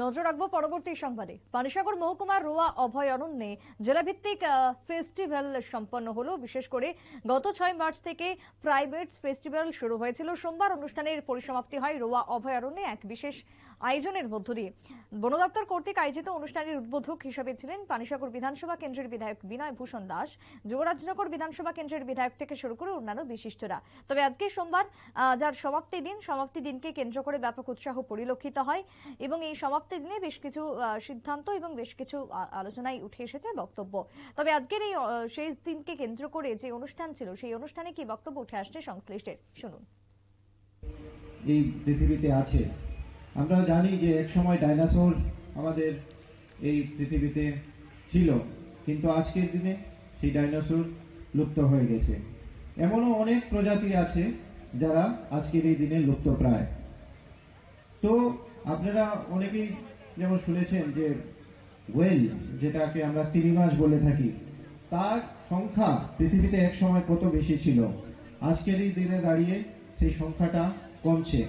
নজর রাখবো পরবর্তী সংবাদে। পানিসাগর মহকুমার রোয়া অভয়ারণ্যে জেলাভিত্তিক ফেস্টিভ্যাল সম্পন্ন হলো। বিশেষ করে গত 6 মার্চ থেকে প্রাইভেটস ফেস্টিভ্যাল শুরু হয়েছিল। সোমবার অনুষ্ঠানের পরিসমাপ্তি হয় রোয়া অভয়ারণ্যে এক বিশেষ আয়োজনের মধ্য দিয়ে। বন দপ্তর কর্তৃক আয়োজিত অনুষ্ঠানের উদ্বোধক হিসেবে ছিলেন পানিসাগর বিধানসভা কেন্দ্রের বিধায়ক বিনয় ভূষণ দাস, যুবরাজনগর বিধানসভা কেন্দ্রের বিধায়ক থেকে শুরু করে অন্যান্য বিশিষ্টরা। তবে আজকে সোমবার যার সমাপ্তি দিনকে কেন্দ্র করে ব্যাপক উৎসাহ পরিলক্ষিত হয় এবং এই সমাপ্তি দিনে বেশ কিছু সিদ্ধান্ত এবং বেশ কিছু আলোচনায় উঠে এসেছে বক্তব্য। তবে আজকের এই শেষ দিনকে কেন্দ্র করে যে অনুষ্ঠান ছিল সেই অনুষ্ঠানে কি বক্তব্য উঠে আসছে সংশ্লিষ্টের, শুনুন। এই পৃথিবীতে আছে, আমরা জানি যে এক সময় ডাইনোসর আমাদের এই পৃথিবীতে ছিল, কিন্তু আজকের দিনে সেই ডাইনোসর লুপ্ত হয়ে গেছে। এমনও অনেক প্রজাতি আছে যারা আজকের এই দিনে লুপ্তপ্রায়। তো আপনারা অনেকেই যেমন শুনেছেন যে ওয়েল, যেটাকে আমরা তিমিমাছ বলে থাকি, তার সংখ্যা পৃথিবীতে এক সময় কত বেশি ছিল, আজকের এই দিনে দাঁড়িয়ে সেই সংখ্যাটা কমছে।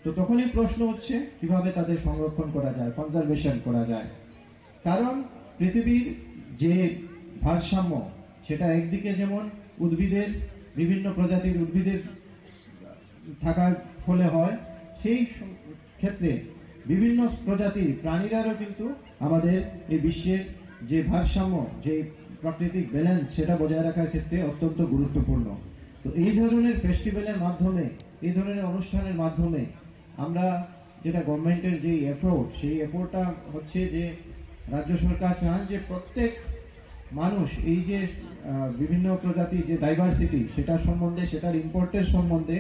তো তখনই প্রশ্ন হচ্ছে কিভাবে তাদের সংরক্ষণ করা যায়, কনজারভেশন করা যায়। কারণ পৃথিবীর যে ভারসাম্য, সেটা একদিকে যেমন উদ্ভিদের বিভিন্ন প্রজাতির উদ্ভিদের থাকার ফলে হয়, সেই ক্ষেত্রে বিভিন্ন প্রজাতির প্রাণীরাও কিন্তু আমাদের এই বিশ্বের যে ভারসাম্য, যে প্রাকৃতিক ব্যালেন্স, সেটা বজায় রাখার ক্ষেত্রে অত্যন্ত গুরুত্বপূর্ণ। তো এই ধরনের ফেস্টিভ্যালের মাধ্যমে, এই ধরনের অনুষ্ঠানের মাধ্যমে আমরা যেটা গভর্নমেন্টের যে এফোর্ট, সেই এফোর্টটা হচ্ছে যে রাজ্য সরকার চান যে প্রত্যেক মানুষ এই যে বিভিন্ন প্রজাতির যে ডাইভার্সিটি, সেটার সম্বন্ধে, সেটার ইম্পর্টেন্স সম্বন্ধে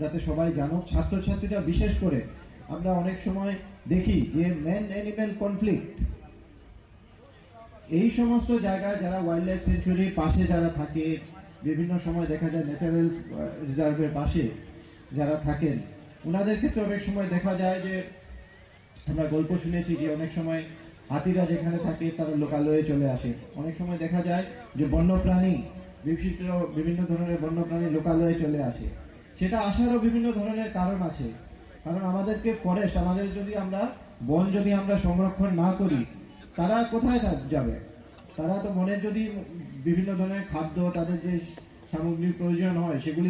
যাতে সবাই জানুক। ছাত্রছাত্রীরা বিশেষ করে, আমরা অনেক সময় দেখি যে ম্যান অ্যানিম্যাল কনফ্লিক্ট, এই সমস্ত জায়গায় যারা ওয়াইল্ড লাইফ সেঞ্চুরির পাশে যারা থাকে, বিভিন্ন সময় দেখা যায় ন্যাচারাল রিজার্ভের পাশে যারা থাকেন, ওনাদের ক্ষেত্রে অনেক সময় দেখা যায় যে আমরা গল্প শুনেছি যে অনেক সময় হাতিরা যেখানে থাকে তারা লোকালয়ে চলে আসে। অনেক সময় দেখা যায় যে বন্যপ্রাণী, বিভিন্ন ধরনের বন্যপ্রাণী লোকালয়ে চলে আসে। সেটা আসারও বিভিন্ন ধরনের কারণ আছে। কারণ আমাদেরকে ফরেস্ট, আমাদের যদি আমরা বন যদি আমরা সংরক্ষণ না করি, তারা কোথায় যাবে? তারা তো বনের যদি বিভিন্ন ধরনের খাদ্য, তাদের যে সামগ্রীর প্রয়োজন হয়, সেগুলি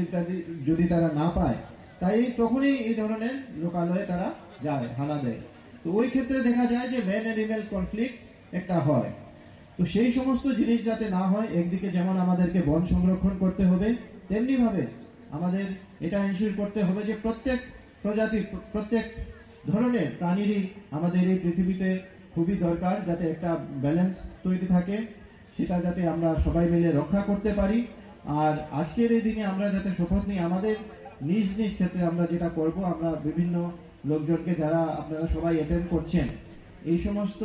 যদি তারা না পায়, তাই তখনই এই ধরনের লোকালয়ে তারা যায়, হানা দেয়। তো ওই ক্ষেত্রে দেখা যায় যে ম্যান অ্যানিম্যাল কনফ্লিক্ট একটা হয়। তো সেই সমস্ত জিনিস যাতে না হয়, একদিকে যেমন আমাদেরকে বন সংরক্ষণ করতে হবে, তেমনি ভাবে আমাদের এটা এনশিওর করতে হবে যে প্রত্যেক প্রজাতির, প্রত্যেক ধরনের প্রাণীরই আমাদের এই পৃথিবীতে খুবই দরকার, যাতে একটা ব্যালেন্স তৈরি থাকে, সেটা যাতে আমরা সবাই মিলে রক্ষা করতে পারি। আর আজকের এই দিনে আমরা যাতে শপথ নিই, আমাদের নিজ নিজ ক্ষেত্রে আমরা যেটা করব, আমরা বিভিন্ন লোকজনকে, যারা আপনারা সবাই অ্যাটেন্ড করছেন, এই সমস্ত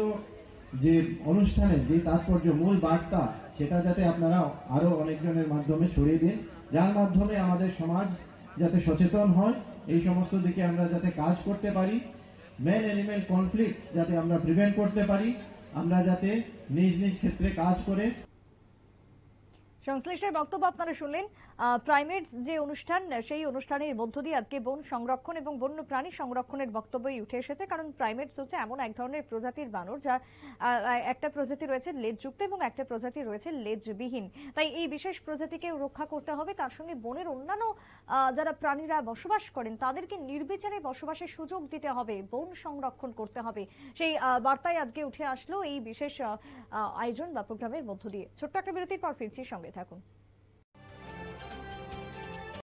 যে অনুষ্ঠানের যে তাৎপর্য, মূল বার্তা, সেটা যাতে আপনারা আরো অনেকজনের মাধ্যমে ছড়িয়ে দিন, যার মাধ্যমে আমাদের সমাজ যাতে সচেতন হয়, এই সমস্ত দিকে আমরা যাতে কাজ করতে পারি, ম্যান অ্যানিম্যাল কনফ্লিক্ট যাতে আমরা প্রিভেন্ট করতে পারি, আমরা যাতে নিজ নিজ ক্ষেত্রে কাজ করে। সংশ্লিষ্টের বক্তব্য আপনারা শুনলেন। প্রাইমেটস যে অনুষ্ঠান, সেই অনুষ্ঠানের মধ্য দিয়ে আজকে বন সংরক্ষণ এবং বন্য প্রাণী সংরক্ষণের বক্তব্যই উঠে এসেছে। কারণ প্রাইমেটস হচ্ছে এমন এক ধরনের প্রজাতির বানর, যা একটা প্রজাতি রয়েছে লেজযুক্ত এবং একটা প্রজাতি রয়েছে লেজবিহীন। তাই এই বিশেষ প্রজাতিকে রক্ষা করতে হবে। তার সঙ্গে বনের অন্যান্য যারা প্রাণীরা বসবাস করেন তাদেরকে নির্বিচারে বসবাসের সুযোগ দিতে হবে, বন সংরক্ষণ করতে হবে। সেই বার্তায় আজকে উঠে আসলো এই বিশেষ আয়োজন বা প্রোগ্রামের মধ্য দিয়ে। ছোট্ট একটা বিরতির পর ফিরছি, সঙ্গে থাকুন।